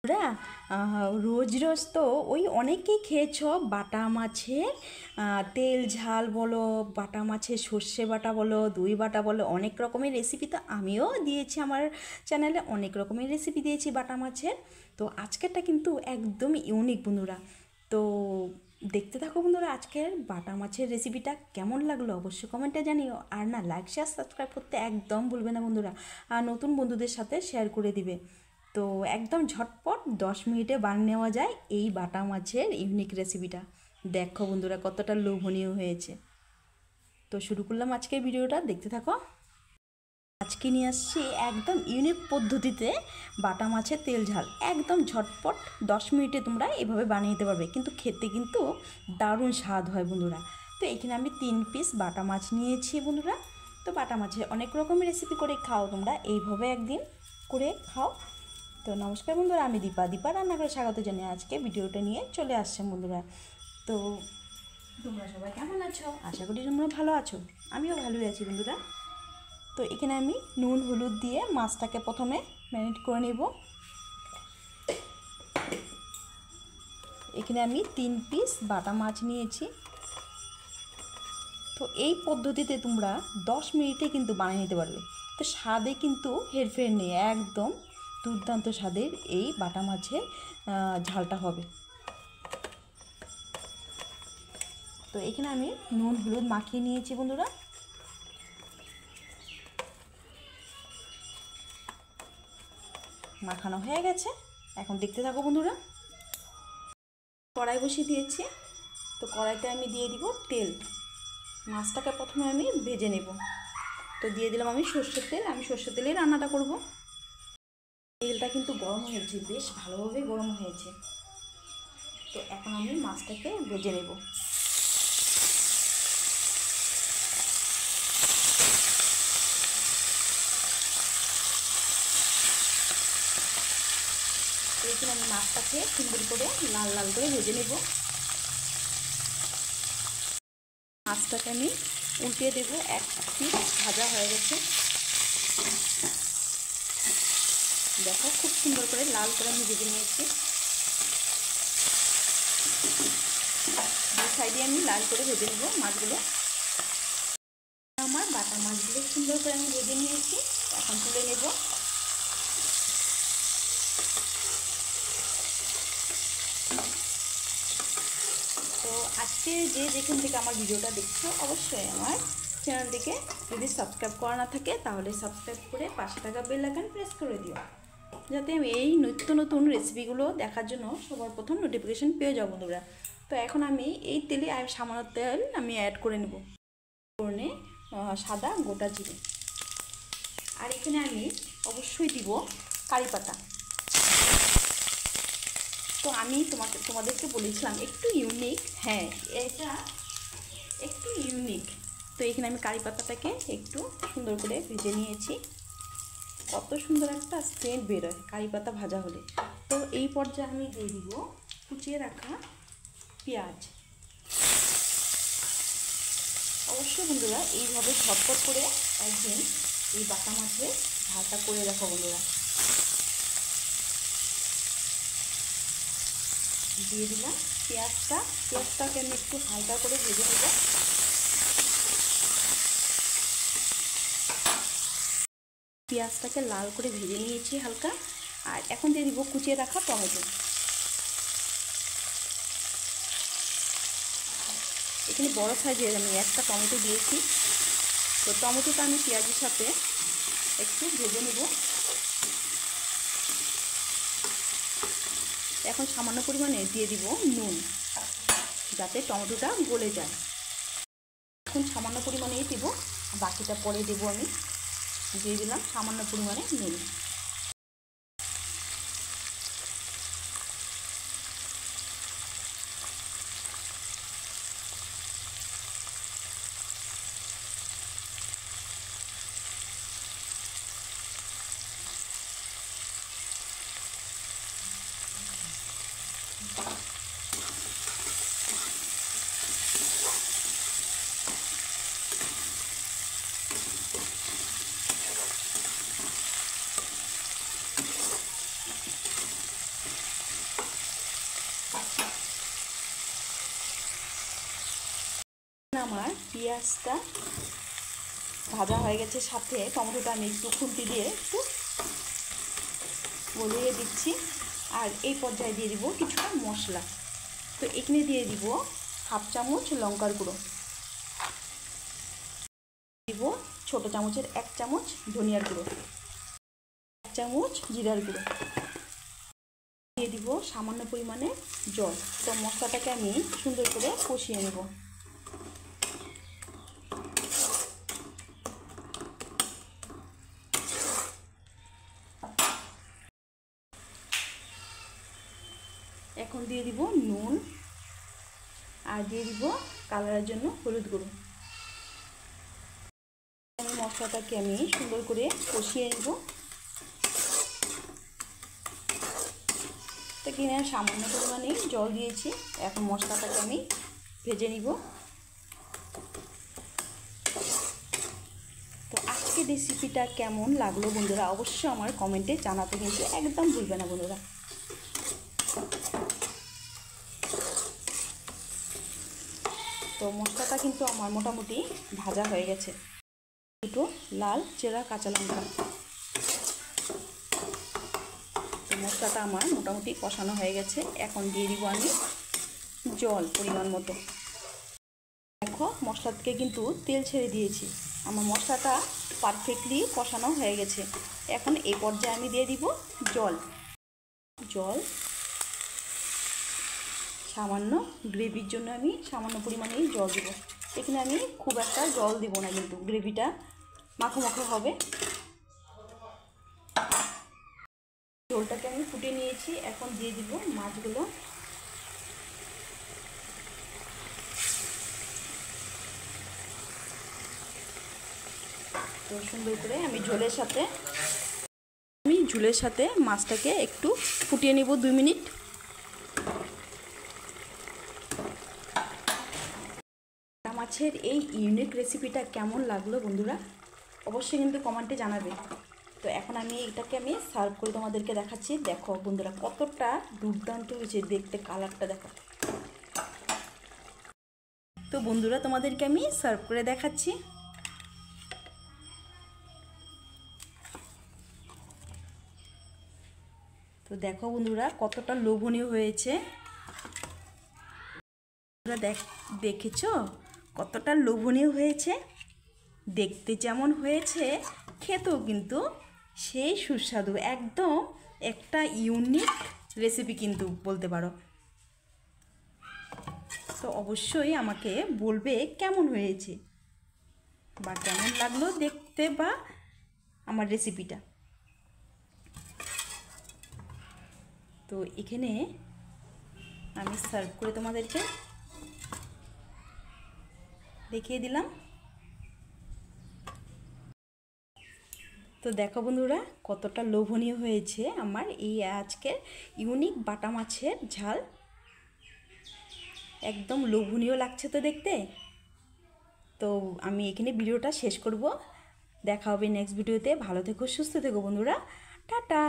ওরা রোজ রোজ তো ওই অনেকেই খেয়েছ বাটা মাছের তেল ঝাল বলো, বাটা মাছের সর্ষে বাটা বলো, দই বাটা বলো, অনেক রকমের রেসিপি তো আমিও দিয়েছি আমার চ্যানেলে, অনেক রকমের রেসিপি দিয়েছি বাটা মাছের। তো আজকেরটা কিন্তু একদম ইউনিক বন্ধুরা। তো দেখতে থাকো বন্ধুরা, আজকের বাটা মাছের রেসিপিটা কেমন লাগলো অবশ্যই কমেন্টে জানিও। আর না, লাইক শেয়ার সাবস্ক্রাইব করতে একদম ভুলবে না বন্ধুরা, আর নতুন বন্ধুদের সাথে শেয়ার করে দিবে। তো একদম ঝটপট 10 মিনিটে বানিয়ে নেওয়া যায় এই বাটা মাছের ইউনিক রেসিপিটা। দেখো বন্ধুরা কতটা লোভনীয় হয়েছে। তো শুরু করলাম আজকের ভিডিওটা, দেখতে থাকো। আজকে নিয়ে আসছি একদম ইউনিক পদ্ধতিতে বাটা মাছের তেল ঝাল, একদম ঝটপট 10 মিনিটে তোমরা এভাবে বানিয়ে নিতে পারবে, কিন্তু খেতে কিন্তু দারুণ স্বাদ হয় বন্ধুরা। তো এখানে আমি 3 পিস বাটা মাছ নিয়েছি বন্ধুরা। তো বাটা মাছের অনেক রকমের রেসিপি করে খাও তোমরা, এইভাবে একদিন করে খাও। তো নমস্কার বন্ধুরা, আমি দীপা রান্না করে স্বাগত জানিয়ে আজকে ভিডিওটা নিয়ে চলে আসছে বন্ধুরা। তো তোমরা সবাই কেমন আছো? আশা করি তোমরা ভালো আছো, আমিও ভালোই আছি বন্ধুরা। তো এখানে আমি নুন হলুদ দিয়ে মাছটাকে প্রথমে ম্যারিনেট করে নেব। এখানে আমি 3 পিস বাটা মাছ নিয়েছি। তো এই পদ্ধতিতে তোমরা 10 মিনিটে কিন্তু বানিয়ে নিতে পারবে। তো স্বাদে কিন্তু হেরফের নেই, একদম দুর্দান্ত স্বাদের এই বাটা মাছের ঝালটা হবে। তো এখানে আমি নুন হলুদ মাখিয়ে নিয়েছি বন্ধুরা। মাখানো হয়ে গেছে, এখন দেখতে থাকো বন্ধুরা। কড়াই বসিয়ে দিয়েছি। তো কড়াইতে আমি দিয়ে দিব তেল। মাছটাকে প্রথমে আমি ভেজে নেব। তো দিয়ে দিলাম আমি সর্ষের তেল, আমি সর্ষের তেলেই রান্নাটা করব। তেলটা কিন্তু গরম হয়েছে, বেশ ভালোভাবে গরম হয়েছে। তো এখন আমি মাছটাকে ভেজে নেব। এখানে আমি মাছটাকে সুন্দর করে লাল লাল করে ভেজে নেব। মাছটাকে আমি উল্টিয়ে দেবো, এক পিস ভাজা হয়ে গেছে। দেখো খুব সুন্দর করে লাল করে আমি ভেজে নিয়েছি। দুই সাইডে আমি লাল করে ভেজে নেব মাছগুলো। আমার বাটা মাছগুলো সুন্দর করে আমি ভেজে নিয়েছি, এখন তুলে নেব। তো আজকে যে যেখান থেকে আমার ভিডিওটা দেখছো, অবশ্যই আমার চ্যানেলটিকে যদি সাবস্ক্রাইব করা না থাকে তাহলে সাবস্ক্রাইব করে পাশে থাকা বেল আইকন প্রেস করে দিও, যাতে আমি এই নিত্য নতুন রেসিপিগুলো দেখার জন্য সবার প্রথম নোটিফিকেশান পেয়ে যাবো বন্ধুরা। তো এখন আমি এই তেলে সামান্য তেল আমি অ্যাড করে নেব, ফোড়নে সাদা গোটা জিরে। আর এখানে আমি অবশ্যই দিব কারি পাতা। তো আমি তোমাদেরকে বলেছিলাম একটু ইউনিক, হ্যাঁ এটা একটু ইউনিক। তো এখানে আমি কারি পাতাটাকে একটু সুন্দর করে ভেজে নিয়েছি। কত সুন্দর একটা স্মেল বেরোয় কারি পাতা ভাজা হলে। তো এই পর্যায়ে আমি দিয়ে দিব কুচিয়ে রাখা পেঁয়াজ। অবশ্যই বন্ধুরা এইভাবে ঝটপট করে একদিন এই বাটা মাছের ঝালটা করে রাখো বন্ধুরা। দিয়ে দিলাম পেঁয়াজটাকে আমি একটু হালকা করে ভেজে নেব। পেঁয়াজটাকে লাল করে ভেজে নিয়েছি হালকা। আর এখন দিয়ে দিব কুচিয়ে রাখা টমেটো। এখানে বড় সাইজের আমি একটা টমেটো দিয়েছি। তো টমেটোটা আমি পেঁয়াজের সাথে একটু ভেজে নেব। এখন সামান্য পরিমাণে দিয়ে দিব নুন, যাতে টমেটোটা গলে যায়। এখন সামান্য পরিমাণেই দেব, বাকিটা পরে দেব আমি। দিয়ে দিলাম সামান্য পরিমাণে নুন। আমার পেঁয়াজটা ভাজা হয়ে গেছে, সাথে টমেটোটা আমি একটু খুন্তি দিয়ে একটু গলিয়ে দিচ্ছি। আর এই পর্যায়ে দিয়ে দিব কিছুটা মশলা। তো এখানে দিয়ে দিব হাফ চামচ লঙ্কার গুঁড়ো, দিব ছোটো চামচের 1 চামচ ধনিয়ার গুঁড়ো, 1 চামচ জিরার গুঁড়ো, দিয়ে দিব সামান্য পরিমাণে জল। তো মশলাটাকে আমি সুন্দর করে কষিয়ে নেব। এখন দিয়ে দিব নুন আর দিয়ে দিব কালারের জন্য হলুদ গুঁড়ো। মশলাটাকে আমি সুন্দর করে কষিয়ে নেব। তো কিনে সামান্য পরিমাণে জল দিয়েছি, এখন মশলাটাকে আমি ভেজে নিব। তো আজকে রেসিপিটা কেমন লাগলো বন্ধুরা অবশ্যই আমার কমেন্টে জানাতে কিন্তু একদম ভুলবে না বন্ধুরা। তো মশলাটা কিন্তু আমার মোটামুটি ভাজা হয়ে গেছে। দুটো লাল চেরা কাঁচা লঙ্কা, তো মশলাটা আমার মোটামুটি কষানো হয়ে গেছে। এখন দিয়ে দিব আমি জল পরিমাণ মতো। দেখো মশলা থেকে কিন্তু তেল ছেড়ে দিয়েছি, আমার মশলাটা পারফেক্টলি কষানো হয়ে গেছে। এখন এই পর্যায়ে আমি দিয়ে দিব জল। সামান্য গ্রেভির জন্য আমি সামান্য পরিমাণেই জল দেব। এখানে আমি খুব একটা জল দেব না, কিন্তু গ্রেভিটা মাখো মাখো হবে। ঝোলটাকে আমি ফুটিয়ে নিয়েছি, এখন দিয়ে দিব মাছগুলো। তো সুন্দর করে আমি ঝোলের সাথে মাছটাকে একটু ফুটিয়ে নিব 2 মিনিট। মাছের এই ইউনিক রেসিপিটা কেমন লাগলো বন্ধুরা অবশ্যই কিন্তু কমেন্টে জানাবে। তো এখন এটাকে সার্ভ করে তোমাদেরকে দেখাচ্ছি। দেখো বন্ধুরা কতটা দুর্দান্ত হয়েছে দেখতে, কালারটা দেখো। তো বন্ধুরা তোমাদেরকে আমি সার্ভ করে দেখাচ্ছি। তো দেখো বন্ধুরা কতটা লোভনীয় হয়েছে। দেখেছো কতটা লোভনীয় হয়েছে, দেখতে যেমন হয়েছে খেতেও কিন্তু সেই সুস্বাদু, একদম একটা ইউনিক রেসিপি কিন্তু বলতে পারো। তো অবশ্যই আমাকে বলবে কেমন হয়েছে বা কেমন লাগলো দেখতে বা আমার রেসিপিটা। তো এখানে আমি সার্ভ করে তোমাদেরকে দেখিয়ে দিলাম। তো দেখো বন্ধুরা কতটা লোভনীয় হয়েছে আমার এই আজকের ইউনিক বাটা মাছের ঝাল, একদম লোভনীয় লাগছে তো দেখতে। তো আমি এখানে ভিডিওটা শেষ করব, দেখা হবে নেক্সট ভিডিওতে। ভালো থেকো, সুস্থ থেকো বন্ধুরা, টাটা।